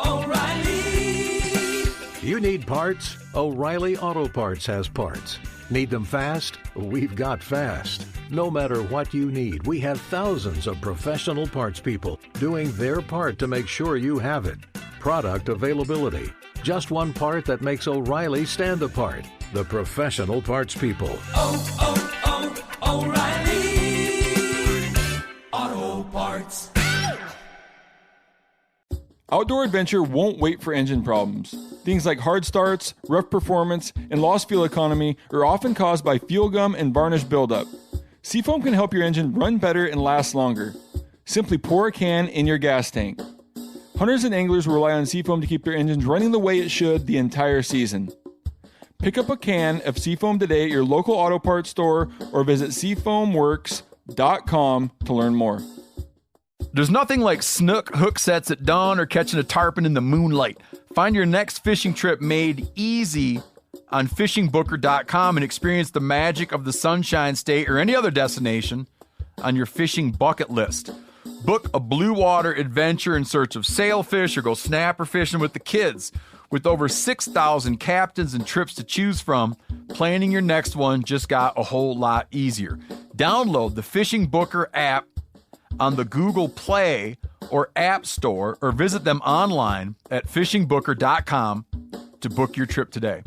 O'Reilly. You need parts? O'Reilly Auto Parts has parts. Need them fast? We've got fast. No matter what you need, we have thousands of professional parts people doing their part to make sure you have it. Product availability. Just one part that makes O'Reilly stand apart. The professional parts people. O'Reilly Auto Parts. Outdoor adventure won't wait for engine problems. Things like hard starts, rough performance, and lost fuel economy are often caused by fuel gum and varnish buildup. Seafoam can help your engine run better and last longer. Simply pour a can in your gas tank. Hunters and anglers rely on Seafoam to keep their engines running the way it should the entire season. Pick up a can of Seafoam today at your local auto parts store or visit seafoamworks.com to learn more. There's nothing like snook hook sets at dawn or catching a tarpon in the moonlight. Find your next fishing trip made easy on fishingbooker.com and experience the magic of the Sunshine State or any other destination on your fishing bucket list. Book a blue water adventure in search of sailfish or go snapper fishing with the kids. With over 6,000 captains and trips to choose from, planning your next one just got a whole lot easier. Download the Fishing Booker app on the Google Play or App Store or visit them online at fishingbooker.com to book your trip today.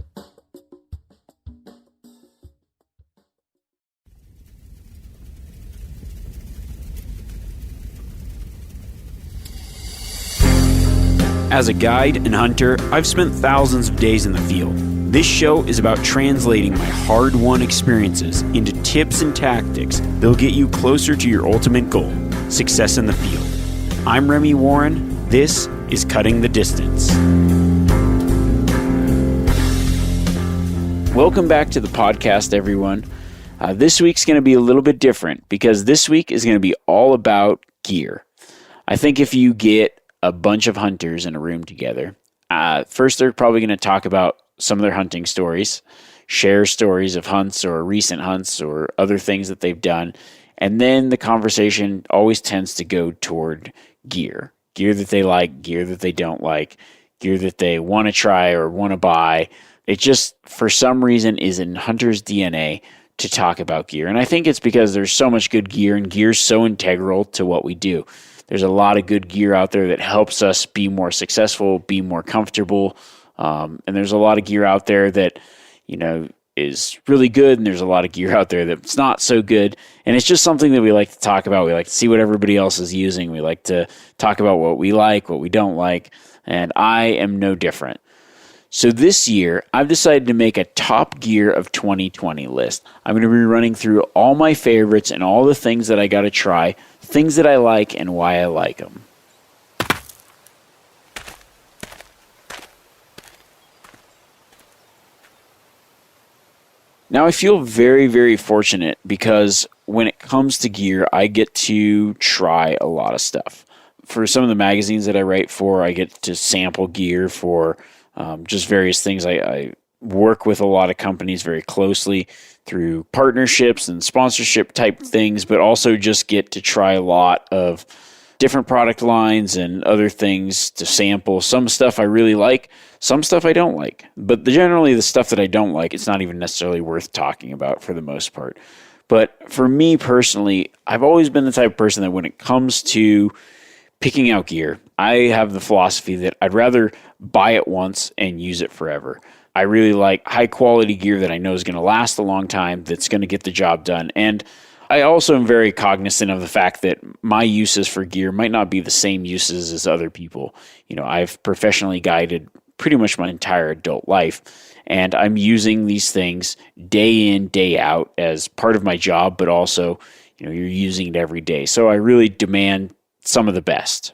As a guide and hunter, I've spent thousands of days in the field. This show is about translating my hard-won experiences into tips and tactics that'll get you closer to your ultimate goal, success in the field. I'm Remi Warren. This is Cutting the Distance. Welcome back to the podcast, everyone. This week's going to be a little bit different because this week is going to be all about gear. I think if you get a bunch of hunters in a room together, first they're probably going to talk about some of their hunting stories, share stories of hunts or recent hunts or other things that they've done. And then the conversation always tends to go toward gear that they like, gear that they don't like, gear that they want to try or want to buy. It just, for some reason, is in hunters' DNA to talk about gear. And I think it's because there's so much good gear and gear's so integral to what we do. There's a lot of good gear out there that helps us be more successful, be more comfortable. And there's a lot of gear out there that, is really good. And there's a lot of gear out there that's not so good. And it's just something that we like to talk about. We like to see what everybody else is using. We like to talk about what we like, what we don't like. And I am no different. So this year, I've decided to make a top gear of 2020 list. I'm going to be running through all my favorites and all the things that I got to try, things that I like and why I like them. Now, I feel very, very fortunate because when it comes to gear, I get to try a lot of stuff. For some of the magazines that I write for, I get to sample gear for just various things. I work with a lot of companies very closely through partnerships and sponsorship type things, but also just get to try a lot of different product lines and other things to sample. Some stuff I really like, some stuff I don't like. But generally the stuff that I don't like, it's not even necessarily worth talking about for the most part. But for me personally, I've always been the type of person that when it comes to picking out gear, I have the philosophy that I'd rather buy it once and use it forever. I really like high quality gear that I know is going to last a long time, that's going to get the job done. And I also am very cognizant of the fact that my uses for gear might not be the same uses as other people. I've professionally guided pretty much my entire adult life, and I'm using these things day in, day out as part of my job, but also, you're using it every day. So I really demand some of the best.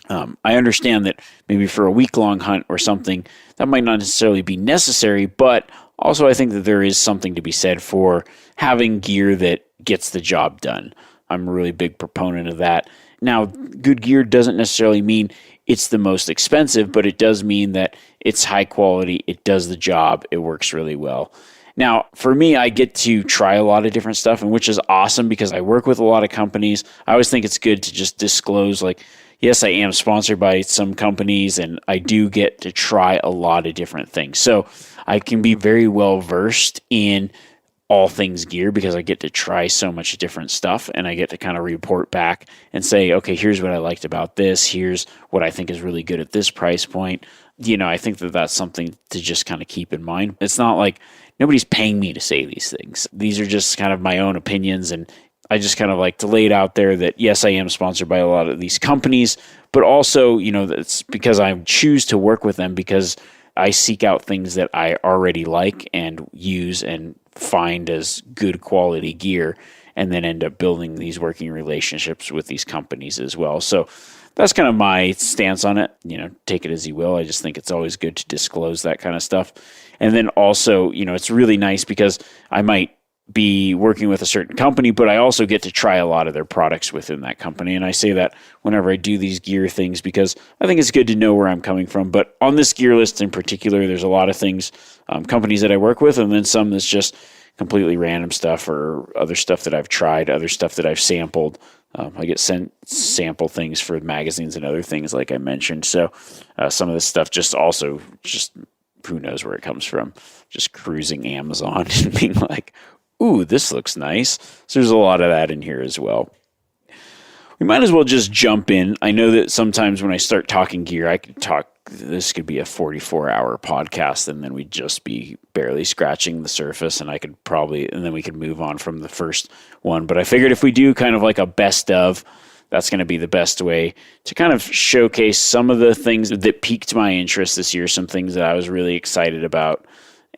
I understand that maybe for a week-long hunt or something, that might not necessarily be necessary, but also I think that there is something to be said for having gear that gets the job done. I'm a really big proponent of that. Now, good gear doesn't necessarily mean it's the most expensive, but it does mean that it's high quality, it does the job, it works really well. Now, for me, I get to try a lot of different stuff, and which is awesome because I work with a lot of companies. I always think it's good to just disclose, yes, I am sponsored by some companies, and I do get to try a lot of different things. So I can be very well versed in all things gear because I get to try so much different stuff, and I get to kind of report back and say, okay, here's what I liked about this. Here's what I think is really good at this price point. I think that that's something to just kind of keep in mind. It's not like nobody's paying me to say these things. These are just kind of my own opinions, and I just kind of like to lay it out there that, yes, I am sponsored by a lot of these companies, but also, that's because I choose to work with them because I seek out things that I already like and use and find as good quality gear, and then end up building these working relationships with these companies as well. So that's kind of my stance on it. Take it as you will. I just think it's always good to disclose that kind of stuff. And then also, it's really nice because I might be working with a certain company, but I also get to try a lot of their products within that company. And I say that whenever I do these gear things because I think it's good to know where I'm coming from. But on this gear list in particular, there's a lot of things, companies that I work with, and then some that's just completely random stuff or other stuff that I've tried, other stuff that I've sampled. I get sent sample things for magazines and other things like I mentioned. So some of this stuff just who knows where it comes from. Just cruising Amazon and being like, ooh, this looks nice. So there's a lot of that in here as well. We might as well just jump in. I know that sometimes when I start talking gear, this could be a 44-hour podcast, and then we'd just be barely scratching the surface, and then we could move on from the first one. But I figured if we do kind of like a best of, that's going to be the best way to kind of showcase some of the things that piqued my interest this year, some things that I was really excited about.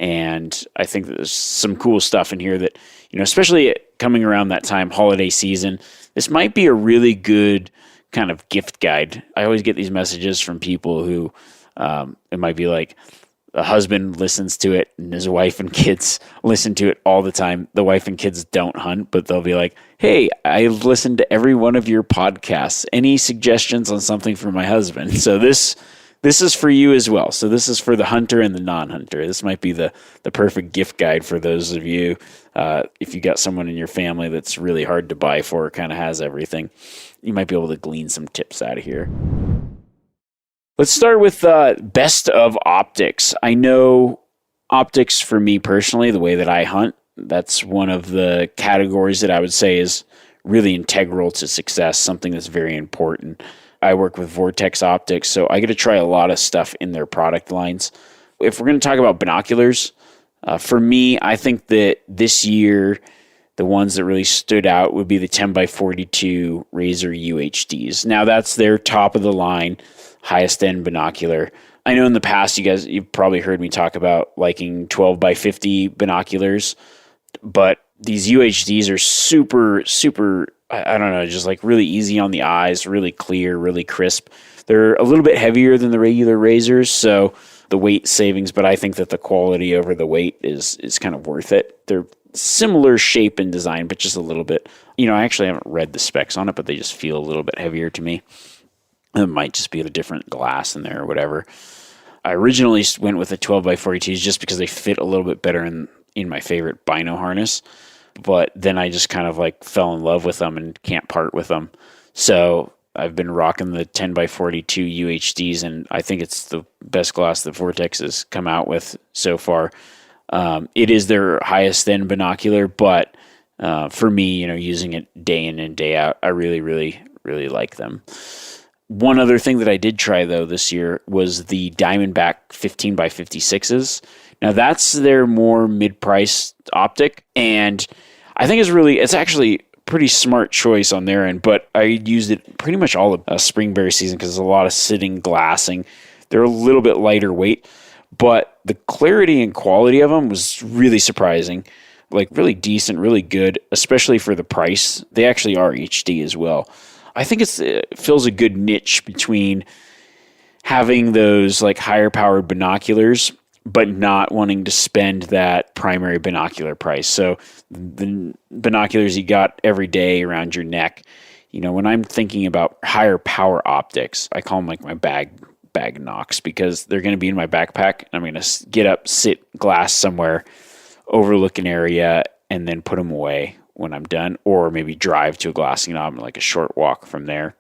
And I think that there's some cool stuff in here that, especially coming around that time, holiday season, this might be a really good kind of gift guide. I always get these messages from people who it might be like a husband listens to it and his wife and kids listen to it all the time. The wife and kids don't hunt, but they'll be like, hey, I've listened to every one of your podcasts. Any suggestions on something for my husband? So this is for you as well. So this is for the hunter and the non-hunter. This might be the perfect gift guide for those of you. If you got someone in your family that's really hard to buy for, kind of has everything, you might be able to glean some tips out of here. Let's start with best of optics. I know optics for me personally, the way that I hunt, that's one of the categories that I would say is really integral to success, something that's very important. I work with Vortex Optics, so I get to try a lot of stuff in their product lines. If we're going to talk about binoculars, for me, I think that this year, the ones that really stood out would be the 10x42 Razor UHDs. Now, that's their top of the line, highest end binocular. I know in the past, you've probably heard me talk about liking 12x50 binoculars, but these UHDs are super, super, I don't know, just like really easy on the eyes, really clear, really crisp. They're a little bit heavier than the regular razors, so the weight savings, but I think that the quality over the weight is kind of worth it. They're similar shape and design, but just a little bit. I actually haven't read the specs on it, but they just feel a little bit heavier to me. It might just be a different glass in there or whatever. I originally went with the 12x42s just because they fit a little bit better in my favorite bino harness. But then I just kind of like fell in love with them and can't part with them. So I've been rocking the 10x42 UHDs, and I think it's the best glass that Vortex has come out with so far. It is their highest end binocular, but for me, using it day in and day out, I really, really, really like them. One other thing that I did try though this year was the Diamondback 15x56s. Now that's their more mid-priced optic, and I think it's actually pretty smart choice on their end, but I used it pretty much all of spring bear season because there's a lot of sitting glassing. They're a little bit lighter weight, but the clarity and quality of them was really surprising, like really decent, really good, especially for the price. They actually are HD as well. I think it fills a good niche between having those like higher powered binoculars but not wanting to spend that primary binocular price. So the binoculars you got every day around your neck, when I'm thinking about higher power optics, I call them like my bag knocks because they're going to be in my backpack. I'm going to get up, sit glass somewhere, overlook an area, and then put them away when I'm done, or maybe drive to a glassing knob and like a short walk from there.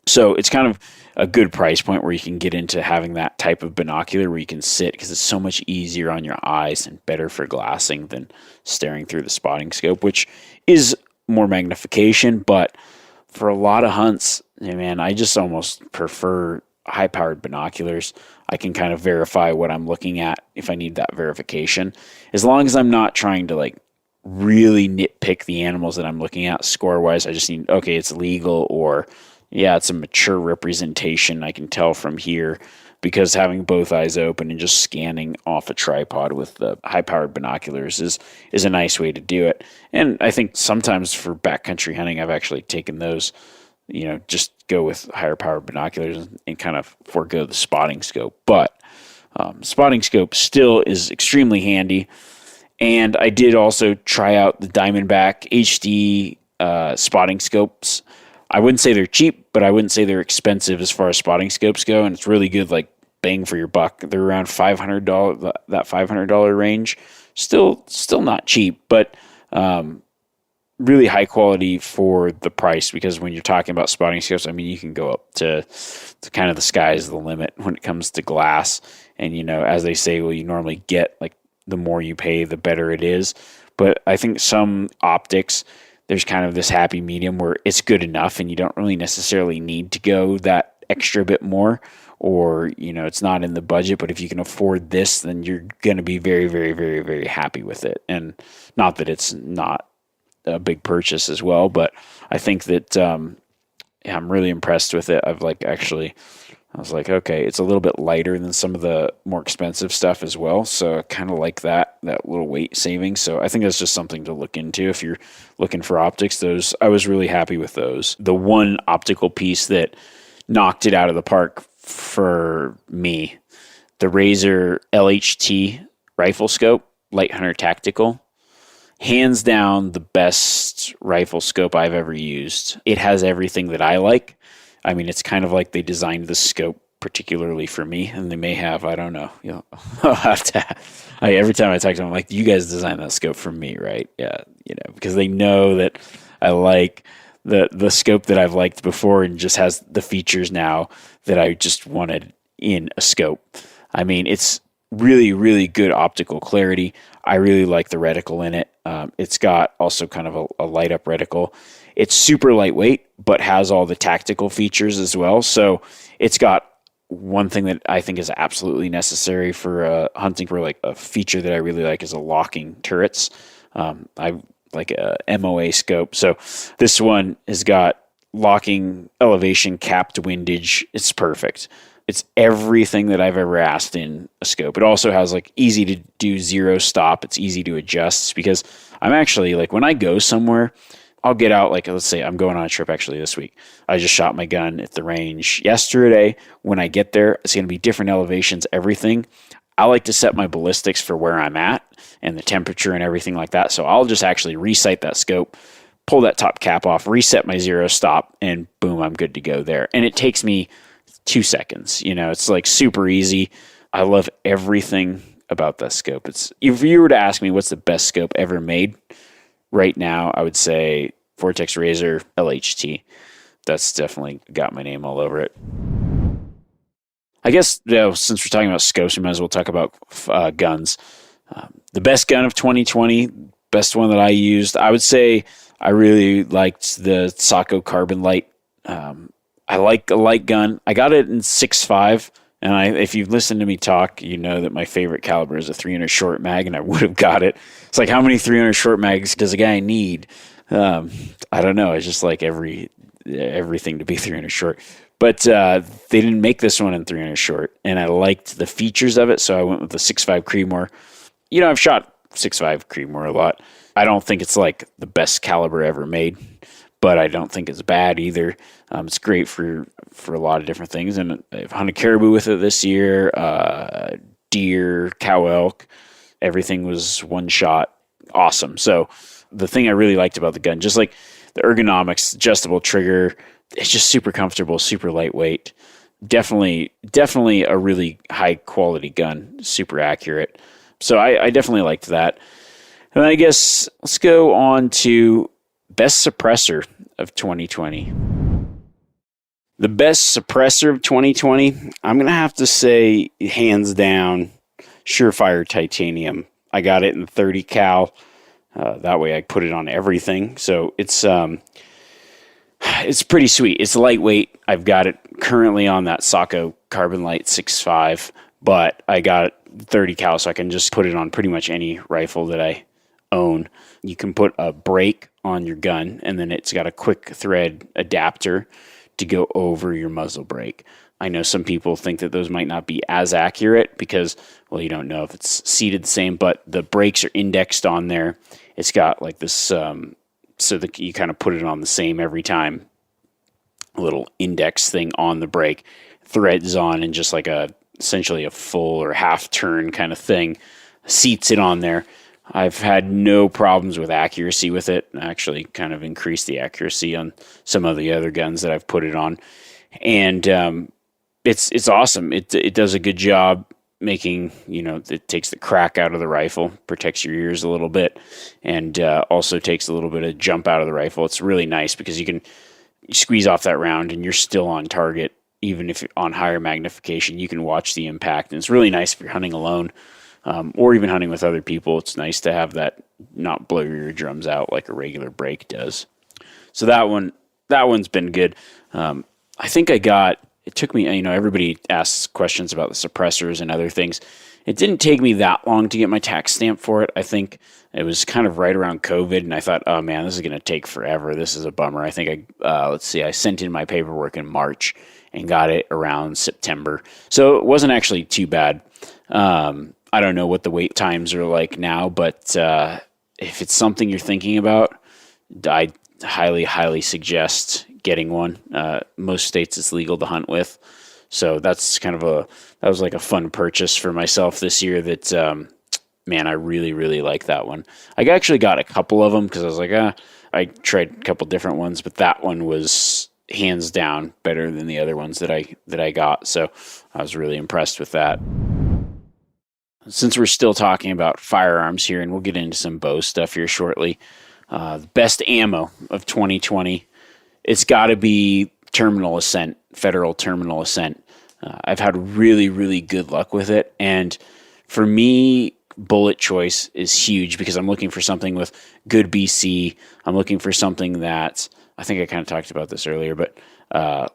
So it's kind of a good price point where you can get into having that type of binocular where you can sit, because it's so much easier on your eyes and better for glassing than staring through the spotting scope, which is more magnification. But for a lot of hunts, man, I just almost prefer high-powered binoculars. I can kind of verify what I'm looking at if I need that verification. As long as I'm not trying to like really nitpick the animals that I'm looking at score-wise, I just need, okay, it's legal, or yeah, it's a mature representation. I can tell from here, because having both eyes open and just scanning off a tripod with the high-powered binoculars is a nice way to do it. And I think sometimes for backcountry hunting, I've actually taken those, just go with higher-powered binoculars and kind of forego the spotting scope. But spotting scope still is extremely handy. And I did also try out the Diamondback HD spotting scopes. I wouldn't say they're cheap, but I wouldn't say they're expensive as far as spotting scopes go, and it's really good, like bang for your buck. They're around $500, that $500 range. Still not cheap, but really high quality for the price, because when you're talking about spotting scopes, I mean, you can go up to kind of the sky's the limit when it comes to glass. And, as they say, well, you normally get, like, the more you pay, the better it is. But I think some optics, there's kind of this happy medium where it's good enough and you don't really necessarily need to go that extra bit more, or, it's not in the budget, but if you can afford this, then you're going to be very, very, very, very happy with it. And not that it's not a big purchase as well, but I think that I'm really impressed with it. I was like, okay, it's a little bit lighter than some of the more expensive stuff as well. So I kind of like that little weight saving. So I think that's just something to look into if you're looking for optics. I was really happy with those. The one optical piece that knocked it out of the park for me, the Razor LHT rifle scope, Light Hunter Tactical. Hands down the best rifle scope I've ever used. It has everything that I like. I mean, it's kind of like they designed the scope particularly for me, and they may have, I don't know. I'll have to. Every time I talk to them, I'm like, you guys designed that scope for me, right? Yeah, because they know that I like the scope that I've liked before, and just has the features now that I just wanted in a scope. I mean, it's really, really good optical clarity. I really like the reticle in it. It's got also kind of a light up reticle. It's super lightweight, but has all the tactical features as well. So it's got one thing that I think is absolutely necessary for hunting, for like a feature that I really like, is a locking turrets. I like a MOA scope. So this one has got locking elevation, capped windage. It's perfect. It's everything that I've ever asked in a scope. It also has like easy to do zero stop. It's easy to adjust, because I'm actually like, when I go somewhere, I'll get out, like, let's say I'm going on a trip actually this week. I just shot my gun at the range yesterday. When I get there, it's going to be different elevations, everything. I like to set my ballistics for where I'm at and the temperature and everything like that. So I'll just actually resight that scope, pull that top cap off, reset my zero stop, and boom, I'm good to go there. And it takes me 2 seconds. It's like super easy. I love everything about that scope. If you were to ask me what's the best scope ever made right now, I would say Vortex Razor LHT. That's definitely got my name all over it. I guess, since we're talking about scopes, we might as well talk about guns. The best gun of 2020, best one that I used, I would say I really liked the Sako Carbon Light. I like a light gun. I got it in 6.5, and if you've listened to me talk, you know that my favorite caliber is a 300 short mag, and I would have got it. It's like, how many 300 short mags does a guy need? I don't know. It's just like everything to be 300 short. But they didn't make this one in 300 short, and I liked the features of it, so I went with the 6.5 Creedmoor. I've shot 6.5 Creedmoor a lot. I don't think it's like the best caliber ever made, but I don't think it's bad either. It's great for a lot of different things, and I've hunted caribou with it this year, deer, cow elk. Everything was one shot. Awesome. So the thing I really liked about the gun, just like the ergonomics, adjustable trigger, it's just super comfortable, super lightweight. Definitely a really high quality gun, super accurate. So I definitely liked that. And I guess let's go on to best suppressor of 2020. The best suppressor of 2020, I'm going to have to say, hands down, Surefire Titanium. I got it in 30 cal. That way I put it on everything. So it's pretty sweet. It's lightweight. I've got it currently on that Sako Carbon Light 6.5, but I got 30 cal, so I can just put it on pretty much any rifle that I own. You can put a brake on your gun, and then it's got a quick thread adapter to go over your muzzle brake. I know some people think that those might not be as accurate because, well, you don't know if it's seated the same, but the brakes are indexed on there. It's got like this, so that you kind of put it on the same every time. A little index thing on the brake, threads on, and just like essentially a full or half turn kind of thing, seats it on there. I've had no problems with accuracy with it. I actually kind of increased the accuracy on some of the other guns that I've put it on. And it's awesome. It does a good job making, it takes the crack out of the rifle, protects your ears a little bit, and also takes a little bit of jump out of the rifle. It's really nice because you squeeze off that round and you're still on target. Even if on higher magnification, you can watch the impact. And it's really nice if you're hunting alone. Or even hunting with other people. It's nice to have that not blow your eardrums out like a regular brake does. So that one's been good. I think it took me, everybody asks questions about the suppressors and other things. It didn't take me that long to get my tax stamp for it. I think it was kind of right around COVID, and I thought, oh man, this is going to take forever. This is a bummer. I think I sent in my paperwork in March and got it around September. So it wasn't actually too bad. I don't know what the wait times are like now, but if it's something you're thinking about, I highly, highly suggest getting one. Most states it's legal to hunt with. So that's that was like a fun purchase for myself this year that, man, I really, really like that one. I actually got a couple of them because I was like, I tried a couple different ones, but that one was hands down better than the other ones that I got. So I was really impressed with that. Since we're still talking about firearms here, and we'll get into some bow stuff here shortly, the best ammo of 2020, it's got to be Terminal Ascent, Federal Terminal Ascent. I've had really, really good luck with it, and for me, bullet choice is huge because I'm looking for something with good BC. I'm looking for something that, I think I kind of talked about this earlier, but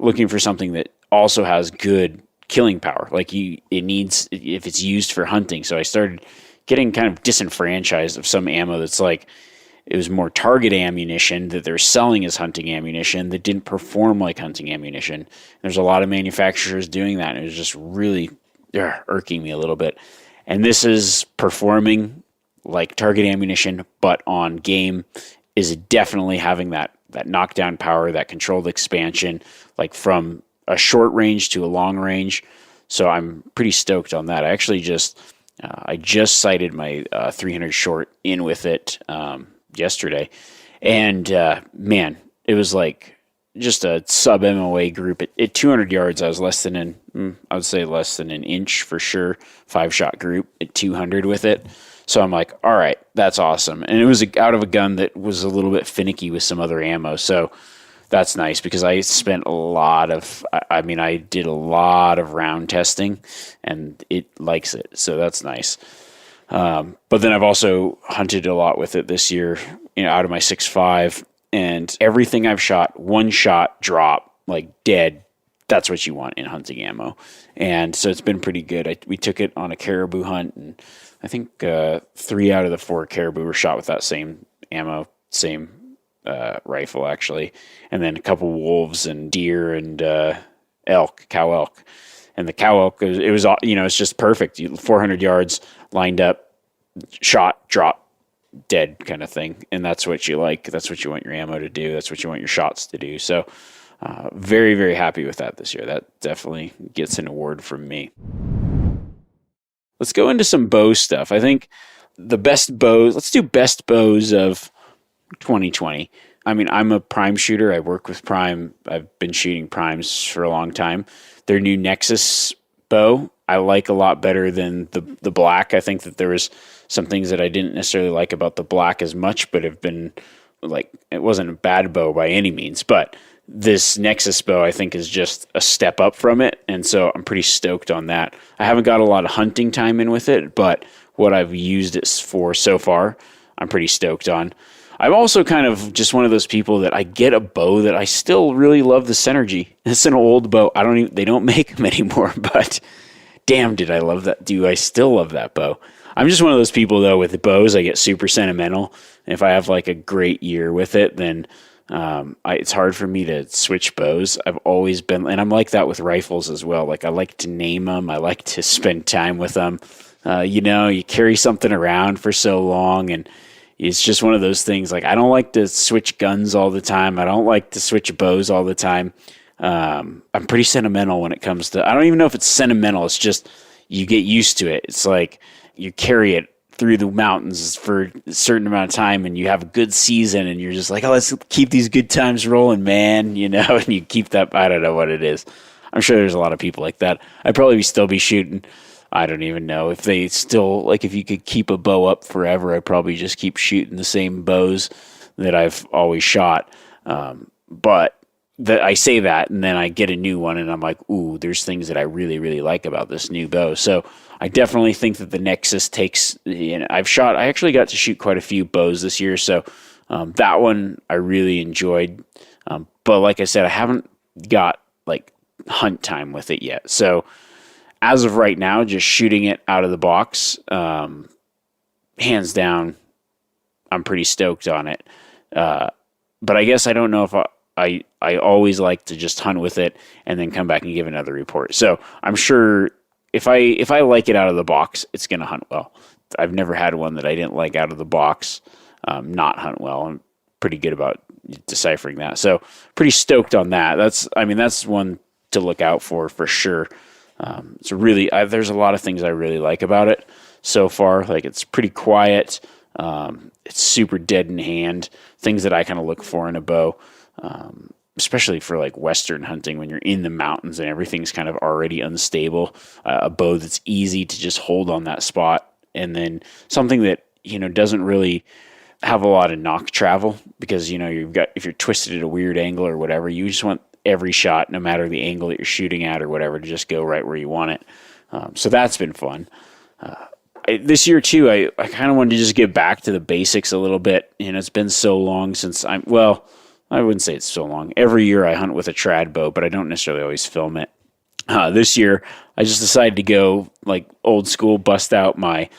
looking for something that also has good killing power. Like it needs, if it's used for hunting. So I started getting kind of disenfranchised of some ammo that's like, it was more target ammunition that they're selling as hunting ammunition that didn't perform like hunting ammunition. There's a lot of manufacturers doing that, and it was just really irking me a little bit. And this is performing like target ammunition, but on game is definitely having that knockdown power, that controlled expansion, like from a short range to a long range. So I'm pretty stoked on that. I actually I just sighted my 300 short in with it yesterday, and man, it was like just a sub MOA group at 200 yards. I was less than an inch for sure. 5-shot group at 200 with it. So I'm like, all right, that's awesome. And it was out of a gun that was a little bit finicky with some other ammo. So that's nice because I spent I did a lot of round testing, and it likes it. So that's nice. But then I've also hunted a lot with it this year, out of my 6.5, and everything I've shot, one shot drop, like dead. That's what you want in hunting ammo. And so it's been pretty good. We took it on a caribou hunt, and I think 3 out of the 4 caribou were shot with that same ammo, same rifle actually, and then a couple wolves and deer and cow elk. And the cow elk, it was it's just perfect. 400 yards lined up, shot, drop, dead kind of thing. And that's what you like. That's what you want your ammo to do. That's what you want your shots to do. So very, very happy with that this year. That definitely gets an award from me. Let's go into some bow stuff. I think the best bows, let's do best bows of 2020. I mean, I'm a prime shooter. I work with Prime. I've been shooting primes for a long time. Their new Nexus bow, I like a lot better than the black. I think that there was some things that I didn't necessarily like about the black as much, but have been like, it wasn't a bad bow by any means, but this Nexus bow, I think, is just a step up from it. And so I'm pretty stoked on that. I haven't got a lot of hunting time in with it, but what I've used it for so far, I'm pretty stoked on. I'm also kind of just one of those people that I get a bow that I still really love the Synergy. It's an old bow. They don't make them anymore, but damn, did I love that. Do I still love that bow? I'm just one of those people, though, with the bows, I get super sentimental. And if I have like a great year with it, then it's hard for me to switch bows. I've always been, and I'm like that with rifles as well. Like I like to name them. I like to spend time with them. You carry something around for so long, and it's just one of those things. Like I don't like to switch guns all the time. I don't like to switch bows all the time. I'm pretty sentimental when it comes to, I don't even know if it's sentimental. It's just, you get used to it. It's like you carry it through the mountains for a certain amount of time and you have a good season and you're just like, oh, let's keep these good times rolling, man. And you keep that, I don't know what it is. I'm sure there's a lot of people like that. I'd probably still be shooting. I don't even know if they still, like if you could keep a bow up forever, I'd probably just keep shooting the same bows that I've always shot. But I say that and then I get a new one and I'm like, ooh, there's things that I really, really like about this new bow. So I definitely think that the Nexus takes, I actually got to shoot quite a few bows this year. So that one I really enjoyed. But like I said, I haven't got like hunt time with it yet. So as of right now, just shooting it out of the box, hands down, I'm pretty stoked on it. But I guess I don't know if I always like to just hunt with it and then come back and give another report. So I'm sure if I like it out of the box, it's going to hunt well. I've never had one that I didn't like out of the box, not hunt well. I'm pretty good about deciphering that. So pretty stoked on that. That's one to look out for sure. It's really, there's a lot of things I really like about it so far. Like it's pretty quiet. It's super dead in hand. Things that I kind of look for in a bow, especially for like Western hunting when you're in the mountains and everything's kind of already unstable. A bow that's easy to just hold on that spot, and then something that doesn't really have a lot of knock travel because if you're twisted at a weird angle or whatever, you just want every shot, no matter the angle that you're shooting at or whatever, to just go right where you want it. So that's been fun. This year too, I kind of wanted to just get back to the basics a little bit. It's been so long since I wouldn't say it's so long. Every year I hunt with a trad bow, but I don't necessarily always film it. This year I just decided to go like old school, bust out my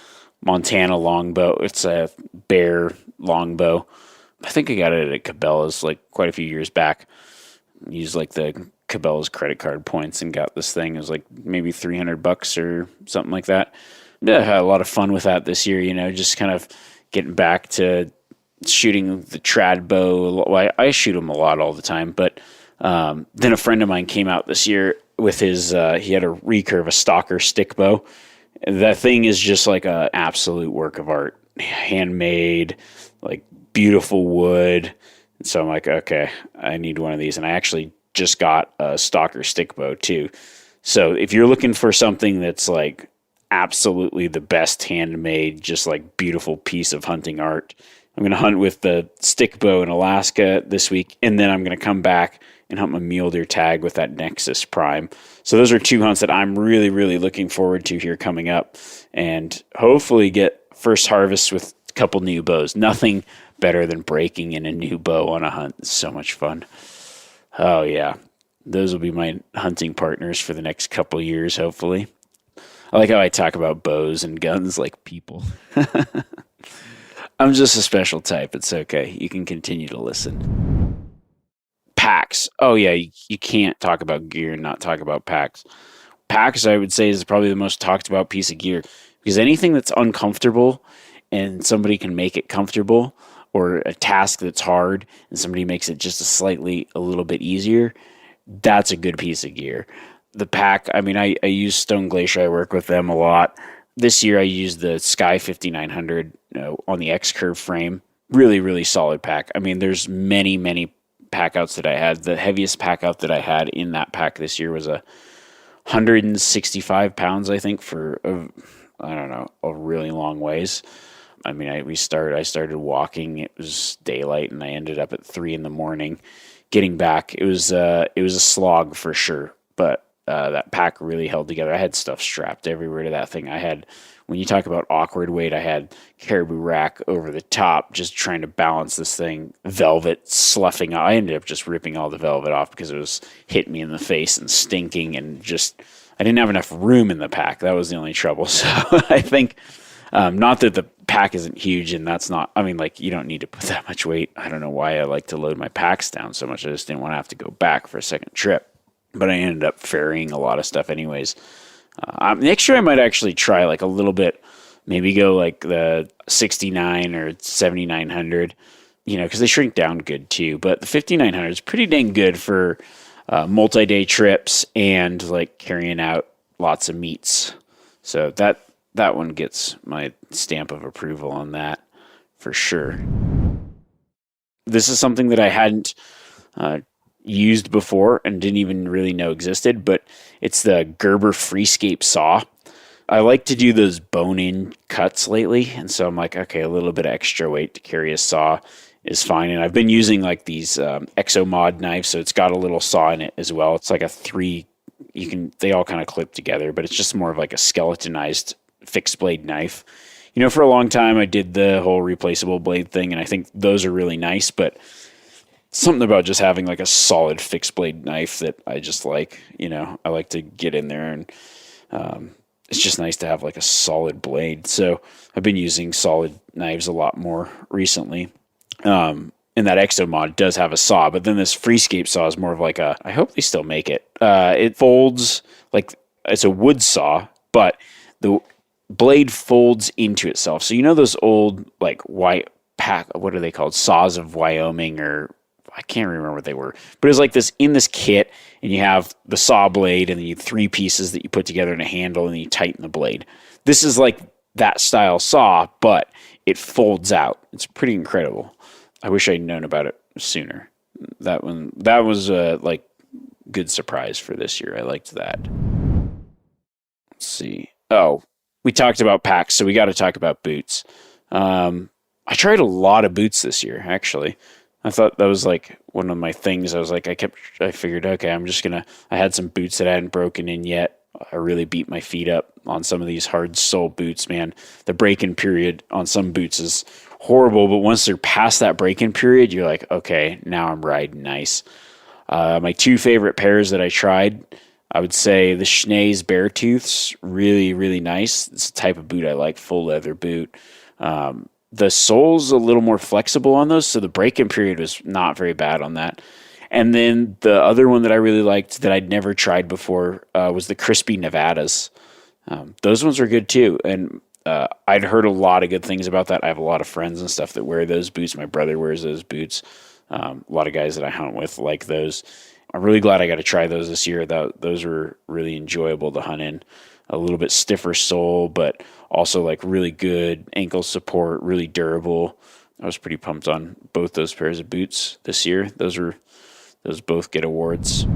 Montana longbow. It's a Bear longbow. I think I got it at Cabela's like quite a few years back. Used like the Cabela's credit card points and got this thing. It was like maybe $300 or something like that. Yeah, I had a lot of fun with that this year, just kind of getting back to shooting the trad bow. Well, I shoot them a lot all the time, but then a friend of mine came out this year with his, he had a recurve, a stalker stick bow. That thing is just like an absolute work of art, handmade, like beautiful wood. So I'm like, okay, I need one of these. And I actually just got a stalker stick bow too. So if you're looking for something that's like absolutely the best handmade, just like beautiful piece of hunting art, I'm going to hunt with the stick bow in Alaska this week. And then I'm going to come back and hunt my mule deer tag with that Nexus Prime. So those are two hunts that I'm really, really looking forward to here coming up, and hopefully get first harvest with a couple new bows. Nothing better than breaking in a new bow on a hunt. It's so much fun. Oh yeah. Those will be my hunting partners for the next couple years, hopefully. I like how I talk about bows and guns like people. I'm just a special type. It's okay. You can continue to listen. Packs. Oh yeah, you can't talk about gear and not talk about packs. Packs, I would say, is probably the most talked about piece of gear, because anything that's uncomfortable and somebody can make it comfortable, or a task that's hard and somebody makes it just a little bit easier, that's a good piece of gear. The pack, I use Stone Glacier. I work with them a lot. This year I used the Sky 5900 on the X-Curve frame. Really, really solid pack. There's many, many pack outs that I had. The heaviest pack out that I had in that pack this year was 165 pounds, I think, for, a really long ways. I started walking. It was daylight, and I ended up at 3 a.m. getting back. It was a slog for sure, but that pack really held together. I had stuff strapped everywhere to that thing. I had, when you talk about awkward weight, I had caribou rack over the top, just trying to balance this thing. Velvet sloughing. I ended up just ripping all the velvet off because it was hitting me in the face and stinking, and just I didn't have enough room in the pack. That was the only trouble. So I think, not that the pack isn't huge, and that's not, I mean, like, you don't need to put that much weight. I don't know why I like to load my packs down so much. I just didn't want to have to go back for a second trip. But I ended up ferrying a lot of stuff anyways. Next year I might actually try like a little bit, maybe go like the 69 or 7900, because they shrink down good too. But the 5900 is pretty dang good for multi-day trips and like carrying out lots of meats. So that one gets my stamp of approval on that for sure. This is something that I hadn't used before and didn't even really know existed, but it's the Gerber Freescape saw. I like to do those bone-in cuts lately, and so I'm like, okay, a little bit of extra weight to carry a saw is fine. And I've been using like these Exomod knives, so it's got a little saw in it as well. It's like they all kind of clip together, but it's just more of like a skeletonized fixed blade knife. For a long time I did the whole replaceable blade thing, and I think those are really nice, but something about just having like a solid fixed blade knife that I just like, I like to get in there, and it's just nice to have like a solid blade. So I've been using solid knives a lot more recently. And that Exomod does have a saw, but then this Freescape saw is more of like I hope they still make it. It folds like it's a wood saw, but the blade folds into itself. So those old like white pack, what are they called? Saws of Wyoming, or I can't remember what they were, but it was like this in this kit, and you have the saw blade, and then you have 3 pieces that you put together in a handle, and then you tighten the blade. This is like that style saw, but it folds out. It's pretty incredible. I wish I'd known about it sooner. That was like good surprise for this year. I liked that. Let's see. Oh, we talked about packs, so we got to talk about boots. I tried a lot of boots this year, actually. I thought that was like one of my things. I was like, I figured, okay, I had some boots that I hadn't broken in yet. I really beat my feet up on some of these hard sole boots, man. The break-in period on some boots is horrible, but once they're past that break-in period, you're like, okay, now I'm riding nice. My 2 favorite pairs that I tried, I would say the Schnee's Beartooth's really, really nice. It's the type of boot I like, full leather boot. The sole's a little more flexible on those, so the break-in period was not very bad on that. And then the other one that I really liked that I'd never tried before was the Crispy Nevadas. Those ones are good too, and I'd heard a lot of good things about that. I have a lot of friends and stuff that wear those boots. My brother wears those boots. A lot of guys that I hunt with like those. I'm really glad I got to try those this year. Those were really enjoyable to hunt in. A little bit stiffer sole, but also like really good ankle support, really durable. I was pretty pumped on both those pairs of boots this year. Those both get awards.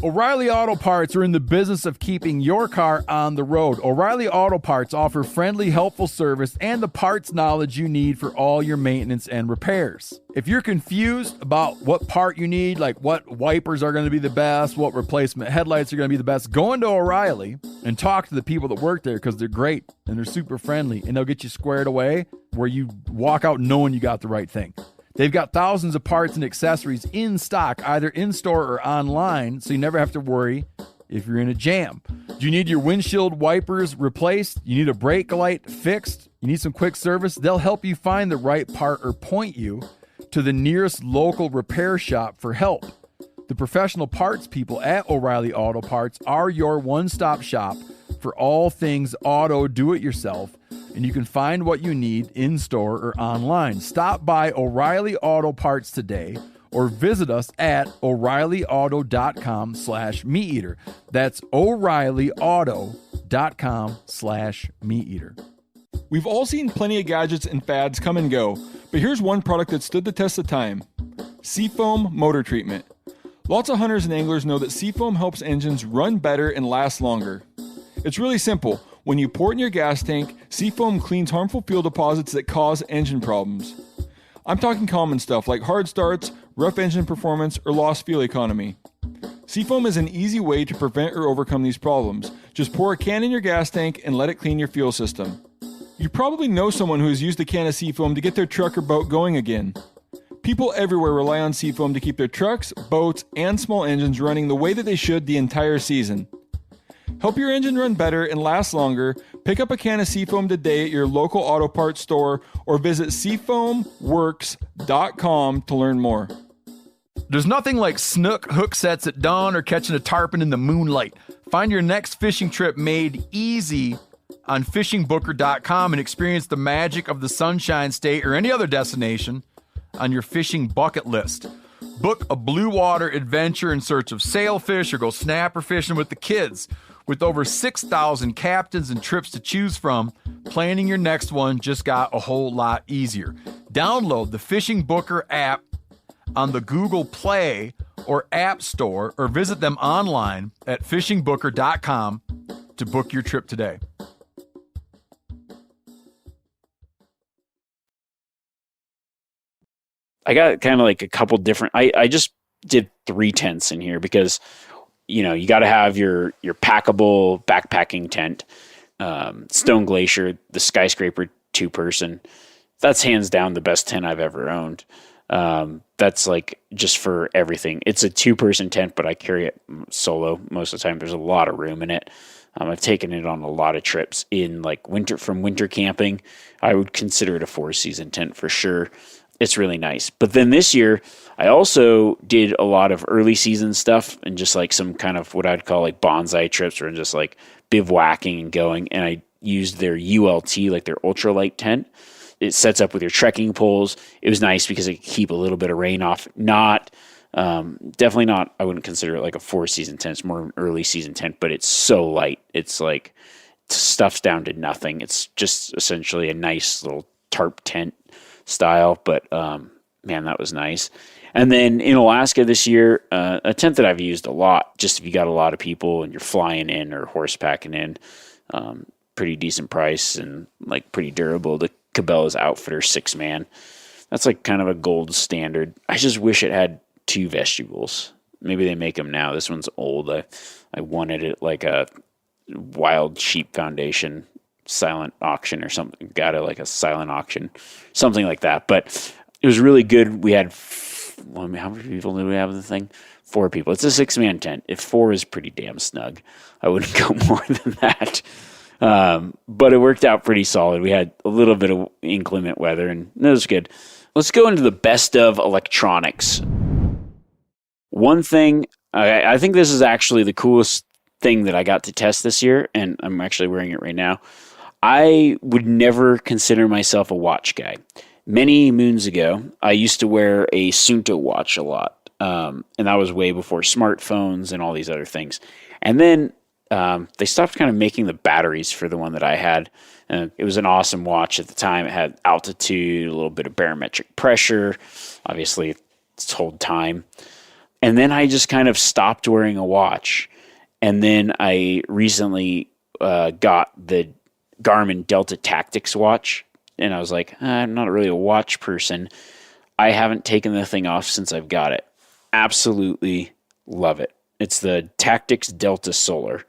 O'Reilly Auto Parts are in the business of keeping your car on the road. O'Reilly Auto Parts offer friendly, helpful service and the parts knowledge you need for all your maintenance and repairs. If you're confused about what part you need, like what wipers are going to be the best, what replacement headlights are going to be the best, go into O'Reilly and talk to the people that work there, because they're great and they're super friendly, and they'll get you squared away where you walk out knowing you got the right thing. They've got thousands of parts and accessories in stock, either in-store or online, so you never have to worry if you're in a jam. Do you need your windshield wipers replaced? You need a brake light fixed? You need some quick service? They'll help you find the right part or point you to the nearest local repair shop for help. The professional parts people at O'Reilly Auto Parts are your one-stop shop for all things auto do-it-yourself, and you can find what you need in-store or online. Stop by O'Reilly Auto Parts today or visit us at O'ReillyAuto.com/MeatEater. That's O'ReillyAuto.com/MeatEater. We've all seen plenty of gadgets and fads come and go, but here's one product that stood the test of time: Seafoam Motor Treatment. Lots of hunters and anglers know that Seafoam helps engines run better and last longer. It's really simple. When you pour it in your gas tank, Seafoam cleans harmful fuel deposits that cause engine problems. I'm talking common stuff like hard starts, rough engine performance, or lost fuel economy. Seafoam is an easy way to prevent or overcome these problems. Just pour a can in your gas tank and let it clean your fuel system. You probably know someone who has used a can of Seafoam to get their truck or boat going again. People everywhere rely on Seafoam to keep their trucks, boats, and small engines running the way that they should the entire season. Help your engine run better and last longer. Pick up a can of Seafoam today at your local auto parts store or visit seafoamworks.com to learn more. There's nothing like snook hook sets at dawn or catching a tarpon in the moonlight. Find your next fishing trip made easy on fishingbooker.com and experience the magic of the Sunshine State or any other destination on your fishing bucket list. Book a blue water adventure in search of sailfish or go snapper fishing with the kids. With over 6,000 captains and trips to choose from, planning your next one just got a whole lot easier. Download the Fishing Booker app on the Google Play or App Store or visit them online at fishingbooker.com to book your trip today. I got kind of like a couple different, I just did 3 tents in here because, you know, you got to have your packable backpacking tent, Stone Glacier, the Skyscraper 2-person. That's hands down the best tent I've ever owned. That's like just for everything. It's a 2-person tent, but I carry it solo most of the time. There's a lot of room in it. I've taken it on a lot of trips in like winter camping. I would consider it a 4-season tent for sure. It's really nice. But then this year, I also did a lot of early season stuff and just like some kind of what I'd call like bonsai trips or just like bivouacking and going. And I used their ULT, like their ultralight tent. It sets up with your trekking poles. It was nice because it could keep a little bit of rain off. Definitely not, I wouldn't consider it like a 4-season tent. It's more of an early season tent, but it's so light. It's like stuff's down to nothing. It's just essentially a nice little tarp tent style, but man, that was nice. And then in Alaska this year, a tent that I've used a lot, just if you got a lot of people and you're flying in or horsepacking in, pretty decent price and like pretty durable. The Cabela's Outfitter 6-man. That's like kind of a gold standard. I just wish it had 2 vestibules. Maybe they make them now. This one's old. I wanted it like a Wild Sheep Foundation silent auction or something. Got it like a silent auction, something like that. But it was really good. We had, how many people did we have in the thing? 4 people. It's a 6-man tent. If 4 is pretty damn snug, I wouldn't go more than that. But it worked out pretty solid. We had a little bit of inclement weather and it was good. Let's go into the best of electronics. One thing, I think this is actually the coolest thing that I got to test this year, and I'm actually wearing it right now. I would never consider myself a watch guy. Many moons ago, I used to wear a Suunto watch a lot, and that was way before smartphones and all these other things. And then they stopped kind of making the batteries for the one that I had. It was an awesome watch at the time. It had altitude, a little bit of barometric pressure. Obviously, it told time. And then I just kind of stopped wearing a watch. And then I recently got the Garmin Delta Tactics watch. And I was like, I'm not really a watch person. I haven't taken the thing off since I've got it. Absolutely love it. It's the Tactics Delta Solar.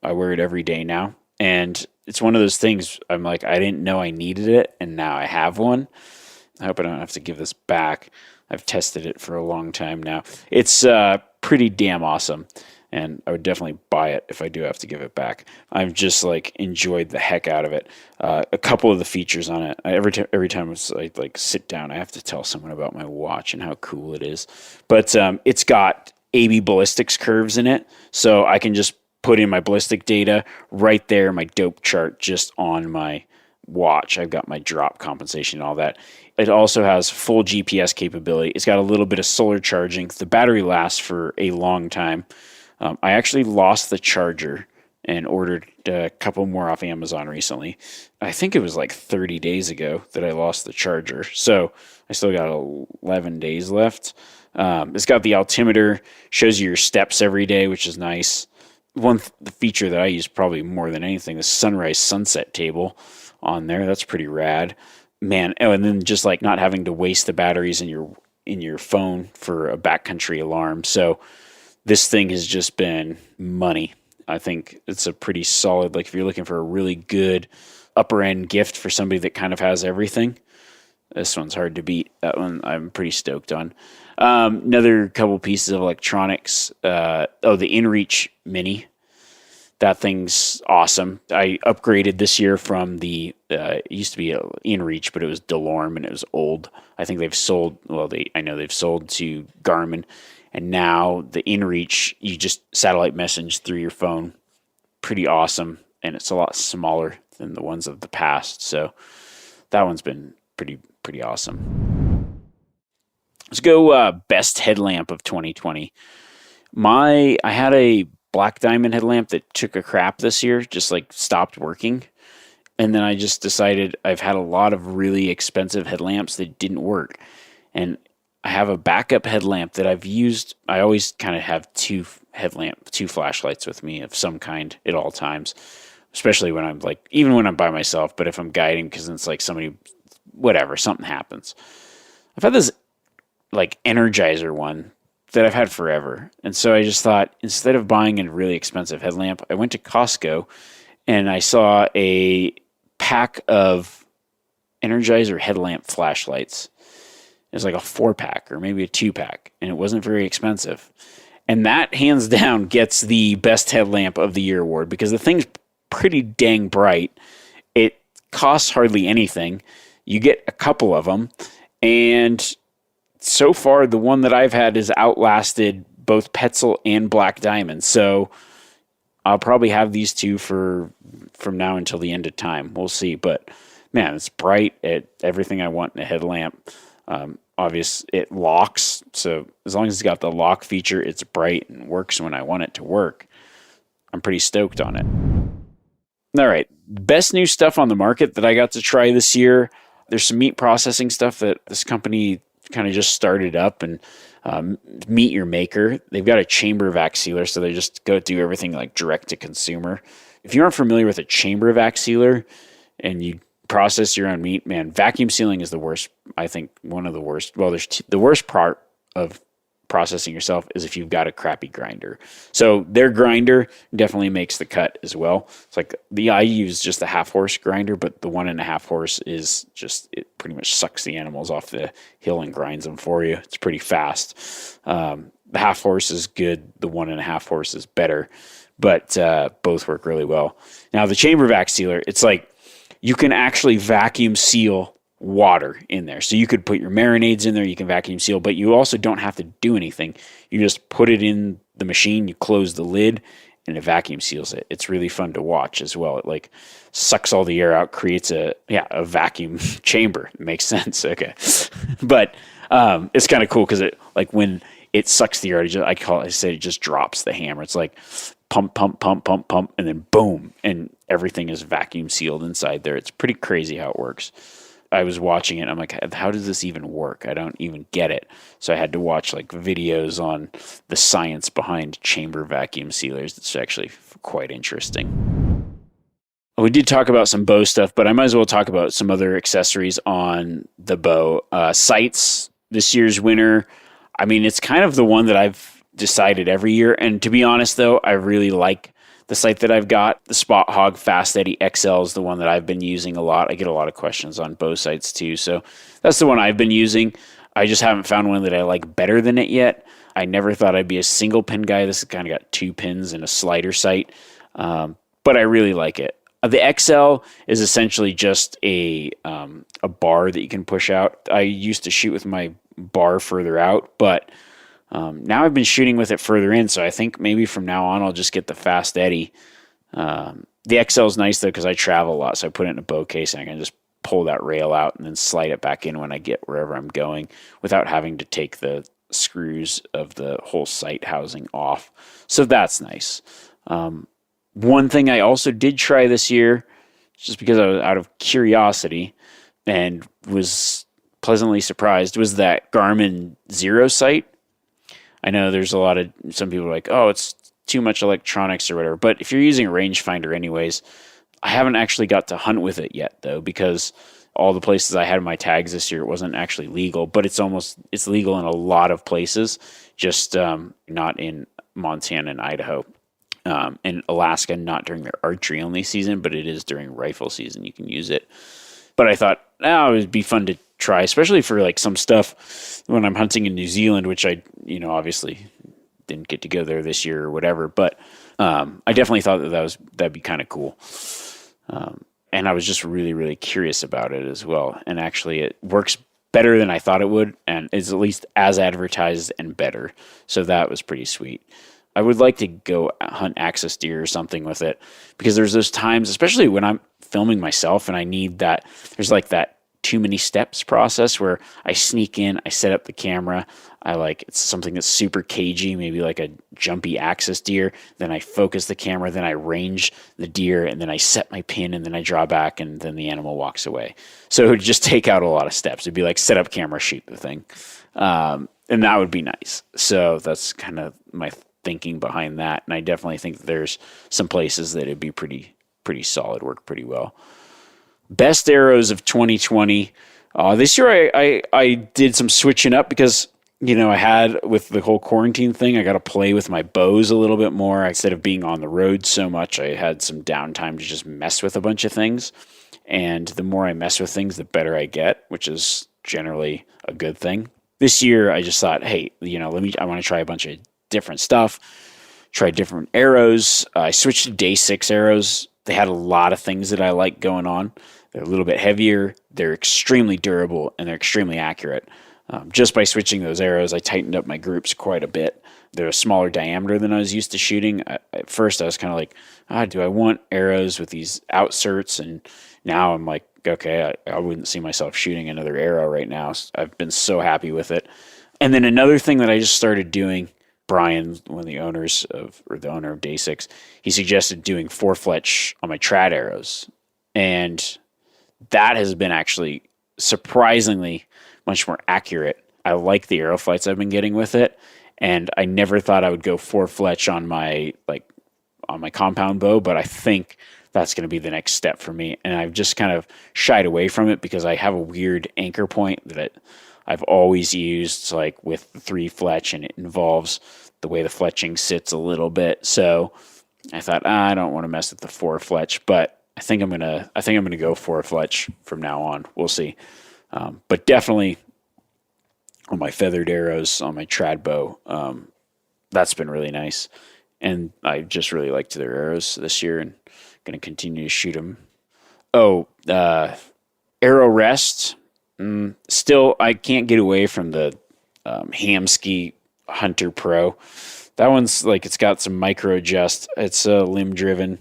I wear it every day now. And it's one of those things I'm like, I didn't know I needed it. And now I have one. I hope I don't have to give this back. I've tested it for a long time now. It's pretty damn awesome. And I would definitely buy it if I do have to give it back. I've just like enjoyed the heck out of it. A couple of the features on it. Every time I like sit down, I have to tell someone about my watch and how cool it is. But it's got AB ballistics curves in it, so I can just put in my ballistic data right there, my dope chart just on my watch. I've got my drop compensation and all that. It also has full GPS capability. It's got a little bit of solar charging. The battery lasts for a long time. I actually lost the charger and ordered a couple more off Amazon recently. I think it was like 30 days ago that I lost the charger. So I still got 11 days left. It's got the altimeter, shows you your steps every day, which is nice. The feature that I use probably more than anything, the sunrise sunset table on there. That's pretty rad. Man, and then just like not having to waste the batteries in in your phone for a backcountry alarm. So this thing has just been money. I think it's a pretty solid, like if you're looking for a really good upper end gift for somebody that kind of has everything, this one's hard to beat. That one I'm pretty stoked on. Another couple pieces of electronics. The InReach Mini. That thing's awesome. I upgraded this year from it used to be InReach, but it was DeLorme and it was old. I think they've sold, I know they've sold to Garmin. And now the InReach, you just satellite message through your phone. Pretty awesome. And it's a lot smaller than the ones of the past. So that one's been pretty awesome. Let's go best headlamp of 2020. I had a black diamond headlamp that took a crap this year, just like stopped working. And then I just decided I've had a lot of really expensive headlamps that didn't work. And I have a backup headlamp that I've used. I always kind of have two flashlights with me of some kind at all times, especially when I'm even when I'm by myself, but if I'm guiding, because it's like something happens. I've had this Energizer one that I've had forever. And so I just thought, instead of buying a really expensive headlamp, I went to Costco and I saw a pack of Energizer headlamp flashlights. It was like a 4-pack or maybe a 2-pack, and it wasn't very expensive. And that, hands down, gets the best headlamp of the year award, because the thing's pretty dang bright. It costs hardly anything. You get a couple of them, and so far the one that I've had has outlasted both Petzl and Black Diamond. So I'll probably have these two from now until the end of time. We'll see. But man, it's bright at everything I want in a headlamp. Obvious, it locks, so as long as it's got the lock feature, it's bright and works when I want it to work. I'm pretty stoked on it. All right, best new stuff on the market that I got to try this year. There's some meat processing stuff that this company kind of just started up, and Meet Your Maker. They've got a chamber vac sealer, so they just go do everything like direct to consumer. If you aren't familiar with a chamber vac sealer and you process your own meat, man, vacuum sealing is the worst. I think one of the worst. Well, the worst part of processing yourself is if you've got a crappy grinder. So their grinder definitely makes the cut as well. It's like I use just the 1/2 horse grinder, but the 1.5 horse is just, it pretty much sucks the animals off the hill and grinds them for you. It's pretty fast. The 1/2 horse is good. The 1.5 horse is better, but both work really well. Now the chamber vac sealer, it's like, you can actually vacuum seal water in there. So you could put your marinades in there, you can vacuum seal, but you also don't have to do anything. You just put it in the machine, you close the lid, and it vacuum seals it. It's really fun to watch as well. It sucks all the air out, creates a vacuum chamber. It makes sense. Okay. But it's kind of cool because when it sucks the air out, it just drops the hammer. It's like pump, pump, pump, pump, pump, and then boom, and everything is vacuum sealed inside there. It's pretty crazy how it works. I was watching it, and I'm like, how does this even work? I don't even get it. So I had to watch videos on the science behind chamber vacuum sealers. It's actually quite interesting. We did talk about some bow stuff, but I might as well talk about some other accessories on the bow. Sights, this year's winner. I mean, it's kind of the one that I've decided every year. And to be honest, though, I really like the sight that I've got. The Spot Hogg Fast Eddy XL is the one that I've been using a lot. I get a lot of questions on bow sights too. So that's the one I've been using. I just haven't found one that I like better than it yet. I never thought I'd be a single pin guy. This has kind of got 2 pins and a slider sight. But I really like it. The XL is essentially just a bar that you can push out. I used to shoot with my bar further out, but now I've been shooting with it further in, so I think maybe from now on I'll just get the Fast Eddy. The XL is nice, though, because I travel a lot, so I put it in a bow case, and I can just pull that rail out and then slide it back in when I get wherever I'm going without having to take the screws of the whole sight housing off. So that's nice. One thing I also did try this year, just because I was out of curiosity and was pleasantly surprised, was that Garmin Zero sight. I know there's some people are like, oh, it's too much electronics or whatever. But if you're using a rangefinder anyways, I haven't actually got to hunt with it yet, though, because all the places I had my tags this year, it wasn't actually legal, but it's legal in a lot of places, just not in Montana and Idaho. And Alaska, not during their archery only season, but it is during rifle season. You can use it. But I thought, it would be fun to try, especially for like some stuff when I'm hunting in New Zealand, which I, obviously didn't get to go there this year or whatever. But I definitely thought that'd be kind of cool. And I was just really, really curious about it as well. And actually, it works better than I thought it would, and is at least as advertised and better. So that was pretty sweet. I would like to go hunt axis deer or something with it, because there's those times, especially when I'm filming myself and I need that, there's like that too many steps process where I sneak in, I set up the camera, it's something that's super cagey, maybe like a jumpy axis deer, then I focus the camera, then I range the deer, and then I set my pin, and then I draw back, and then the animal walks away. So it would just take out a lot of steps. It'd be like set up camera, shoot the thing. And that would be nice. So that's kind of my thinking behind that. And I definitely think that there's some places that it'd be pretty solid, work pretty well. Best arrows of 2020. This year I did some switching up because, I had, with the whole quarantine thing, I got to play with my bows a little bit more. Instead of being on the road so much, I had some downtime to just mess with a bunch of things. And the more I mess with things, the better I get, which is generally a good thing. This year, I just thought, hey, I want to try a bunch of different stuff, try different arrows. I switched to day 6 arrows. They had a lot of things that I like going on. They're a little bit heavier, they're extremely durable, and they're extremely accurate. Just by switching those arrows, I tightened up my groups quite a bit. They're a smaller diameter than I was used to shooting. At first, I was kind of like, do I want arrows with these outserts? And now I'm like, okay, I wouldn't see myself shooting another arrow right now. I've been so happy with it. And then another thing that I just started doing, Brian, one of the owners the owner of Day 6, he suggested doing 4-fletch on my trad arrows. And that has been actually surprisingly much more accurate. I like the arrow flights I've been getting with it. And I never thought I would go 4-fletch on my compound bow, but I think that's going to be the next step for me. And I've just kind of shied away from it because I have a weird anchor point that I've always used, like with the 3-fletch, and it involves the way the fletching sits a little bit. So I thought, I don't want to mess with the 4-fletch, but I think I'm gonna go 4-fletch from now on. We'll see. But definitely on my feathered arrows, on my trad bow, that's been really nice. And I just really liked their arrows this year, and going to continue to shoot them. Arrow rest. Still, I can't get away from the Hamskea Hunter Pro. That one's like, it's got some micro adjust. It's limb driven,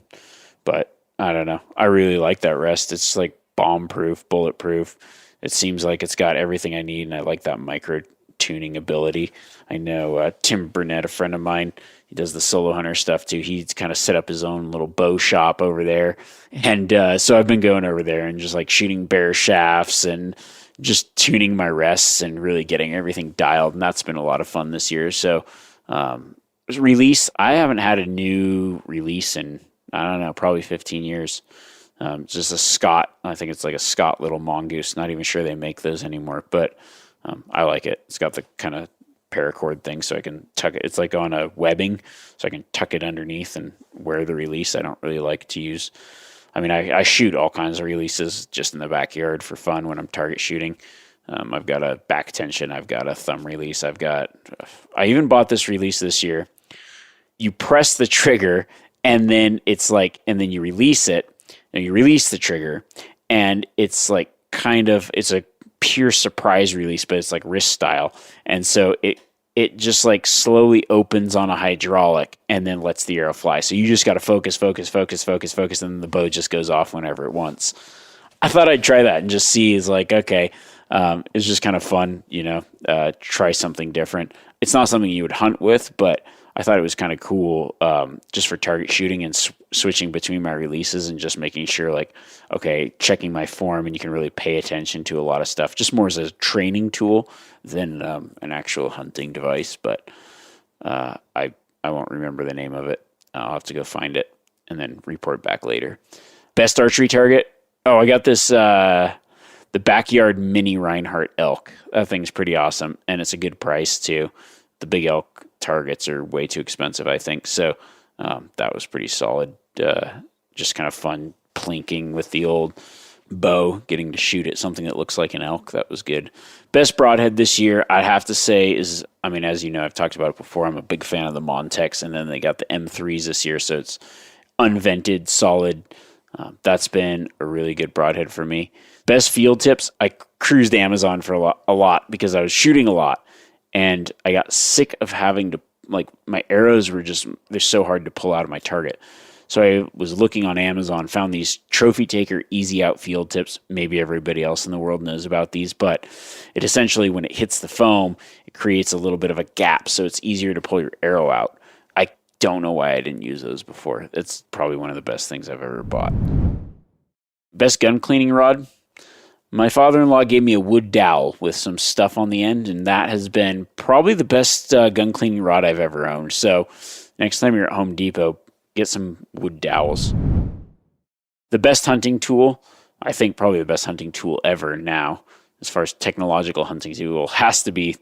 but I don't know. I really like that rest. It's like bomb proof, bulletproof. It seems like it's got everything I need, and I like that micro tuning ability. I know Tim Burnett, a friend of mine, he does the solo hunter stuff too. He's kind of set up his own little bow shop over there. And so I've been going over there and just like shooting bare shafts and just tuning my rests and really getting everything dialed. And that's been a lot of fun this year. So release, I haven't had a new release in, I don't know, probably 15 years. Just a Scott. I think it's like a Scott Little Mongoose. Not even sure they make those anymore, but I like it. It's got the kind of paracord thing, so I can tuck it. It's like on a webbing, so I can tuck it underneath and wear the release. I don't really like to use. I mean, I shoot all kinds of releases just in the backyard for fun when I'm target shooting. I've got a back tension. I've got a thumb release. I even bought this release this year. You press the trigger, and then it's like, and then you release it, and you release the trigger, and it's like it's a pure surprise release, but it's like wrist style. And so it just like slowly opens on a hydraulic and then lets the arrow fly. So you just got to focus, and then the bow just goes off whenever it wants. I thought I'd try that and just see. Is like, okay, it's just kind of fun, try something different. It's not something you would hunt with, but I thought it was kind of cool, just for target shooting and switching between my releases and just making sure, like, okay, checking my form, and you can really pay attention to a lot of stuff, just more as a training tool than an actual hunting device. But I won't remember the name of it. I'll have to go find it and then report back later. Best archery target. Oh, I got this the backyard mini Reinhardt elk. That thing's pretty awesome, and it's a good price too. The big elk targets are way too expensive, I think. So that was pretty solid. Just kind of fun plinking with the old bow, getting to shoot at something that looks like an elk. That was good. Best broadhead this year, I have to say, is, I mean, as you know, I've talked about it before. I'm a big fan of the Montex, and then they got the M3s this year, so it's unvented, solid. That's been a really good broadhead for me. Best field tips, I cruised Amazon for a lot because I was shooting a lot, and I got sick of having to, like, my arrows were just, they're so hard to pull out of my target. So I was looking on Amazon, found these Trophy Taker Easy Out field tips. Maybe everybody else in the world knows about these, but it essentially, when it hits the foam, it creates a little bit of a gap, so it's easier to pull your arrow out. I don't know why I didn't use those before. It's probably one of the best things I've ever bought. Best gun cleaning rod. My father-in-law gave me a wood dowel with some stuff on the end, and that has been probably the best gun cleaning rod I've ever owned. So next time you're at Home Depot, get some wood dowels. The best hunting tool, I think probably the best hunting tool ever now, as far as technological hunting tool, has to be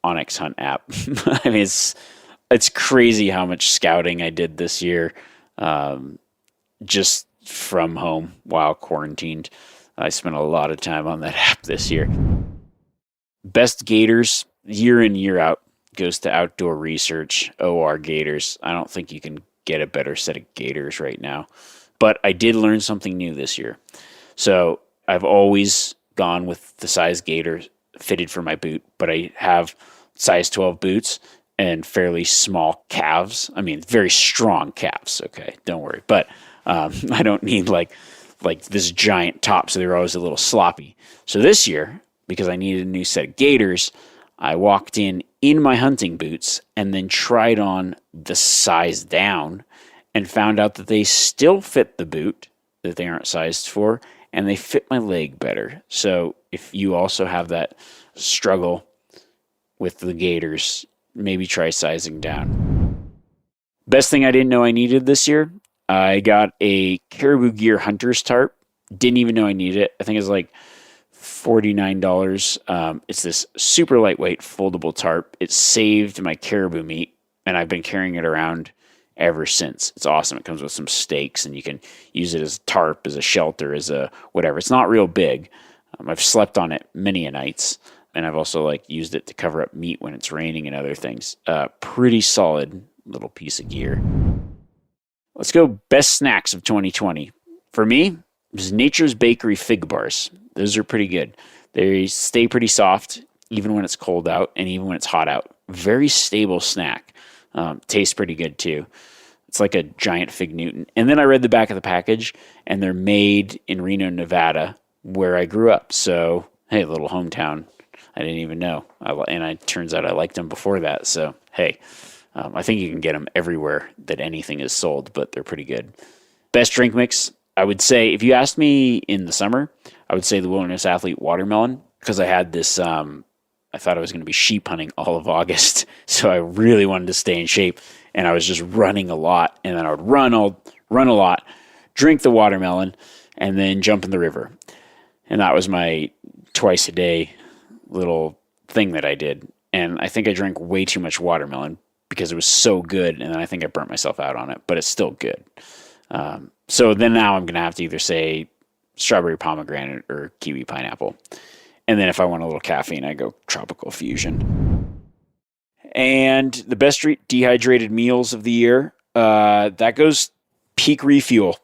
Onyx Hunt app. I mean, it's crazy how much scouting I did this year, just from home while quarantined. I spent a lot of time on that app this year. Best gaiters, year in, year out, goes to Outdoor Research, OR Gaiters. I don't think you can get a better set of gaiters right now. But I did learn something new this year. So I've always gone with the size gaiter fitted for my boot, but I have size 12 boots and fairly small calves. I mean, very strong calves. Okay, don't worry. But I don't need like this giant top, so they're always a little sloppy. So this year, because I needed a new set of gaiters, I walked in my hunting boots and then tried on the size down and found out that they still fit the boot that they aren't sized for, and they fit my leg better. So if you also have that struggle with the gaiters, maybe try sizing down. Best thing I didn't know I needed this year, I got a Caribou Gear Hunter's tarp. Didn't even know I needed it. I think it's like $49. It's this super lightweight foldable tarp. It saved my caribou meat, and I've been carrying it around ever since. It's awesome. It comes with some stakes, and you can use it as a tarp, as a shelter, as a whatever. It's not real big. I've slept on it many a nights, and I've also used it to cover up meat when it's raining and other things. Pretty solid little piece of gear. Let's go best snacks of 2020. For me, it was Nature's Bakery fig bars. Those are pretty good. They stay pretty soft even when it's cold out and even when it's hot out. Very stable snack. Tastes pretty good too. It's like a giant fig Newton. And then I read the back of the package, and they're made in Reno, Nevada, where I grew up. So, hey, little hometown. I didn't even know. And it turns out I liked them before that. So, hey, I think you can get them everywhere that anything is sold, but they're pretty good. Best drink mix, I would say, if you asked me in the summer, I would say the Wilderness Athlete Watermelon, because I had this, I thought I was going to be sheep hunting all of August, so I really wanted to stay in shape, and I was just running a lot, and then I would run a lot, drink the watermelon, and then jump in the river. And that was my twice a day little thing that I did. And I think I drank way too much watermelon because it was so good, and then I think I burnt myself out on it, but it's still good. So then now I'm going to have to either say strawberry pomegranate or kiwi pineapple. And then if I want a little caffeine, I go tropical fusion. And the best dehydrated meals of the year, that goes Peak Refuel.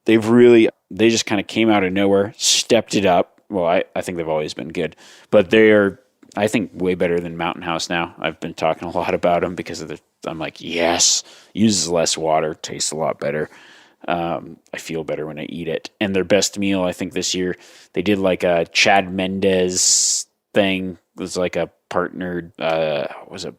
They just kind of came out of nowhere, stepped it up. Well, I think they've always been good, but they're, I think, way better than Mountain House now. I've been talking a lot about them because I'm like, yes, uses less water, tastes a lot better. I feel better when I eat it. And their best meal, I think this year, they did like a Chad Mendez thing. It was like a partnered, was it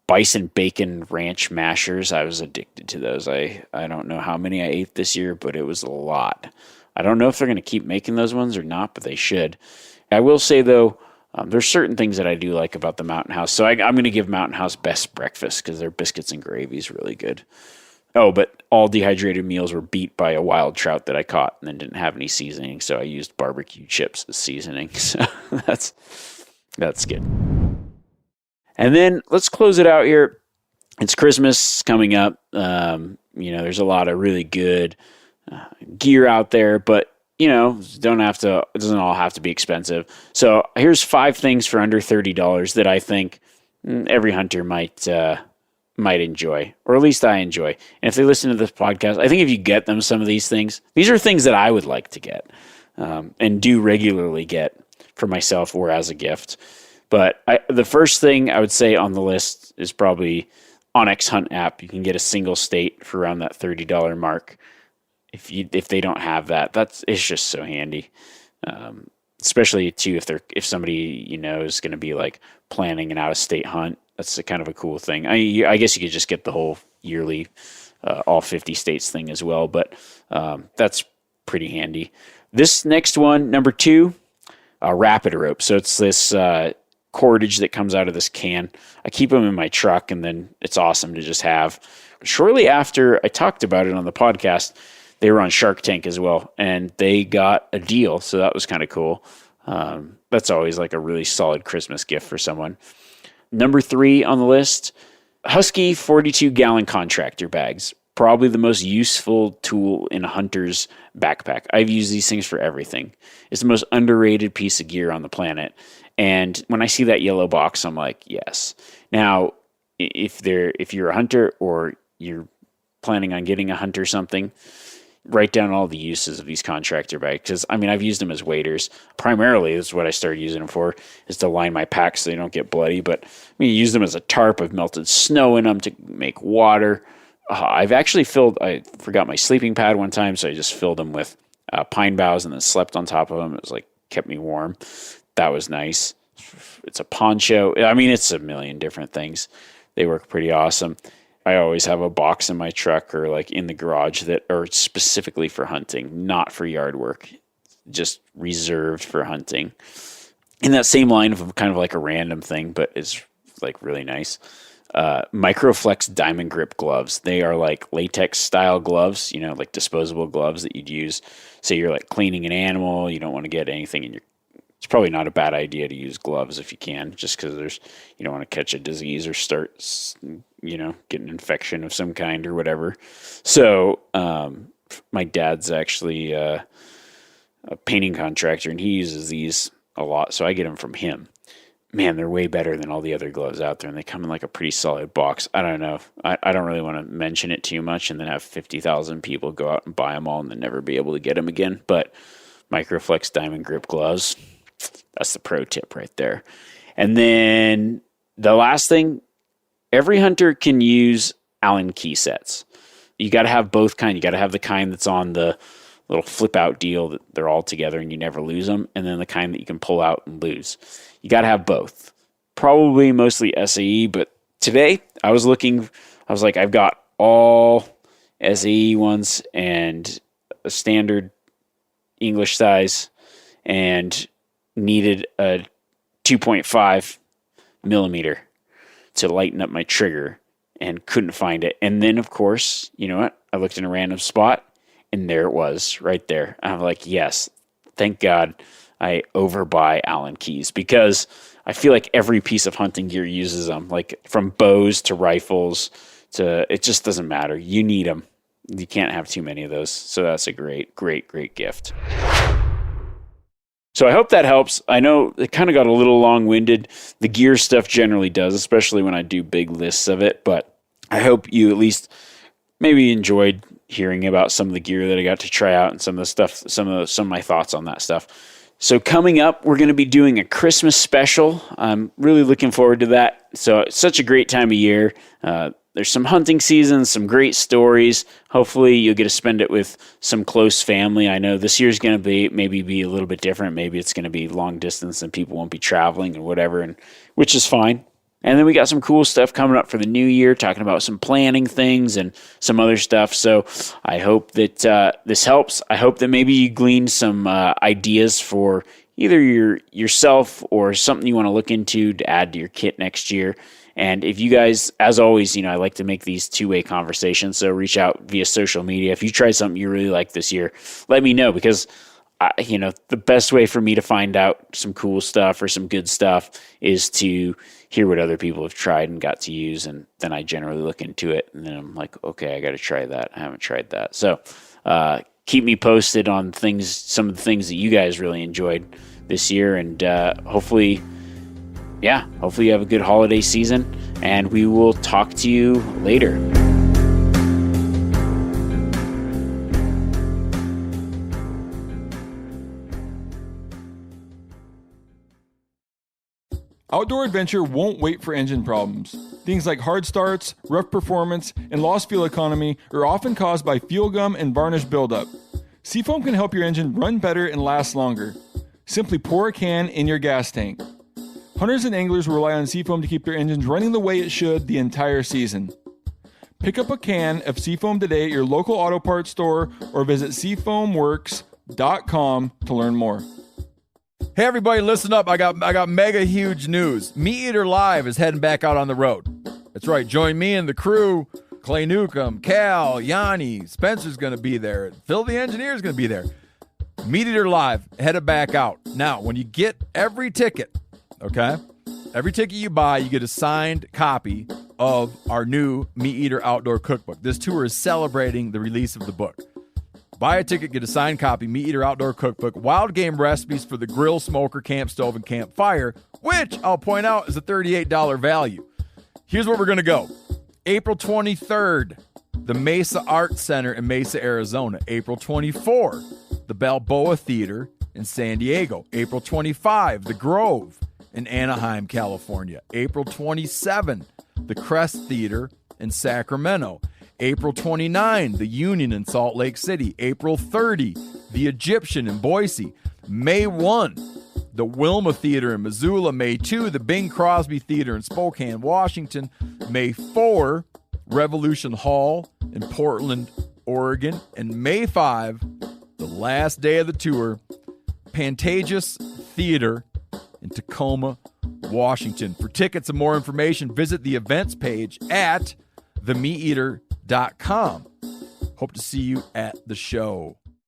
bison bacon ranch mashers? I was addicted to those. I don't know how many I ate this year, but it was a lot. I don't know if they're going to keep making those ones or not, but they should. I will say, though, there's certain things that I do like about the Mountain House. So I'm going to give Mountain House best breakfast because their biscuits and gravy is really good. Oh, but all dehydrated meals were beat by a wild trout that I caught and then didn't have any seasoning, so I used barbecue chips as seasoning. So that's good. And then let's close it out here. It's Christmas coming up. There's a lot of really good gear out there, but it doesn't all have to be expensive. So here's 5 things for under $30 that I think every hunter might enjoy, or at least I enjoy. And if they listen to this podcast, I think if you get them some of these are things that I would like to get and do regularly get for myself or as a gift. But the first thing I would say on the list is probably Onyx Hunt app. You can get a single state for around that $30 mark. If they don't have that, it's just so handy. Especially too if somebody is going to be like planning an out-of-state hunt. That's kind of a cool thing. I guess you could just get the whole yearly all 50 states thing as well, but that's pretty handy. This next one, number 2, rapid rope. So it's this cordage that comes out of this can. I keep them in my truck, and then it's awesome to just have. Shortly after I talked about it on the podcast, they were on Shark Tank as well, and they got a deal, so that was kind of cool. That's always like a really solid Christmas gift for someone. Number 3 on the list, Husky 42-gallon contractor bags. Probably the most useful tool in a hunter's backpack. I've used these things for everything. It's the most underrated piece of gear on the planet. And when I see that yellow box, I'm like, yes. Now, if you're a hunter or you're planning on getting a hunter something, write down all the uses of these contractor bags. Because, I've used them as waders. Primarily, this is what I started using them for, is to line my packs so they don't get bloody. But you use them as a tarp. I've melted snow in them to make water. I forgot my sleeping pad one time, so I just filled them with pine boughs and then slept on top of them. It was kept me warm. That was nice. It's a poncho. It's a million different things. They work pretty awesome. I always have a box in my truck or in the garage that are specifically for hunting, not for yard work, just reserved for hunting. In that same line of kind of like a random thing, but it's really nice. Microflex diamond grip gloves. They are latex style gloves, disposable gloves that you'd use. Say you're cleaning an animal, you don't want to get anything in your. It's probably not a bad idea to use gloves if you can, just because you don't want to catch a disease or start, get an infection of some kind or whatever. So, my dad's actually a painting contractor, and he uses these a lot, so I get them from him. Man, they're way better than all the other gloves out there, and they come in a pretty solid box. I don't know. I don't really want to mention it too much and then have 50,000 people go out and buy them all and then never be able to get them again. But Microflex diamond grip gloves, that's the pro tip right there. And then the last thing, every hunter can use Allen key sets. You got to have both kind. You got to have the kind that's on the little flip out deal that they're all together and you never lose them, and then the kind that you can pull out and lose. You got to have both. Probably mostly SAE, but today I was I've got all SAE ones and a standard English size and needed a 2.5 millimeter to lighten up my trigger and couldn't find it. And then, of course, you know what? I looked in a random spot and there it was right there. I'm like, yes, thank God I overbuy Allen keys, because I feel like every piece of hunting gear uses them, from bows to rifles to, it just doesn't matter. You need them. You can't have too many of those. So that's a great, great, great gift. So I hope that helps. I know it kind of got a little long-winded. The gear stuff generally does, especially when I do big lists of it. But I hope you at least maybe enjoyed hearing about some of the gear that I got to try out and some of the stuff, some of my thoughts on that stuff. So coming up, we're going to be doing a Christmas special. I'm really looking forward to that. So it's such a great time of year. There's some hunting seasons, some great stories. Hopefully you'll get to spend it with some close family. I know this year's going to be a little bit different. Maybe it's going to be long distance and people won't be traveling and whatever, and which is fine. And then we got some cool stuff coming up for the new year, talking about some planning things and some other stuff. So I hope that this helps. I hope that maybe you glean some ideas for either yourself or something you want to look into to add to your kit next year. And if you guys, as always, I like to make these two-way conversations. So reach out via social media. If you tried something you really like this year, let me know, because the best way for me to find out some cool stuff or some good stuff is to hear what other people have tried and got to use. And then I generally look into it and then I'm like, okay, I got to try that. I haven't tried that. So keep me posted on some of the things that you guys really enjoyed this year. And hopefully you have a good holiday season, and we will talk to you later. Outdoor adventure won't wait for engine problems. Things like hard starts, rough performance, and lost fuel economy are often caused by fuel gum and varnish buildup. Seafoam can help your engine run better and last longer. Simply pour a can in your gas tank. Hunters and anglers rely on Seafoam to keep their engines running the way it should the entire season. Pick up a can of Seafoam today at your local auto parts store or visit seafoamworks.com to learn more. Hey everybody, listen up. I got mega huge news. Meat Eater Live is heading back out on the road. That's right. Join me and the crew. Clay Newcomb, Cal, Yanni, Spencer's going to be there. Phil the engineer's going to be there. Meat Eater Live headed back out. Now, when you get every ticket, okay, every ticket you buy, you get a signed copy of our new Meat Eater Outdoor Cookbook. This tour is celebrating the release of the book. Buy a ticket, get a signed copy, Meat Eater Outdoor Cookbook, wild game recipes for the grill, smoker, camp stove, and campfire, which I'll point out is a $38 value. Here's where we're going to go. April 23rd, the Mesa Arts Center in Mesa, Arizona. April 24th, the Balboa Theater in San Diego. April 25, the Grove in Anaheim, California. April 27, the Crest Theater in Sacramento. April 29, the Union in Salt Lake City. April 30, the Egyptian in Boise. May 1, the Wilma Theater in Missoula. May 2, the Bing Crosby Theater in Spokane, Washington. May 4, Revolution Hall in Portland, Oregon. And May 5, the last day of the tour, Pantages Theater in Tacoma, Washington. For tickets and more information, visit the events page at themeateater.com. Hope to see you at the show.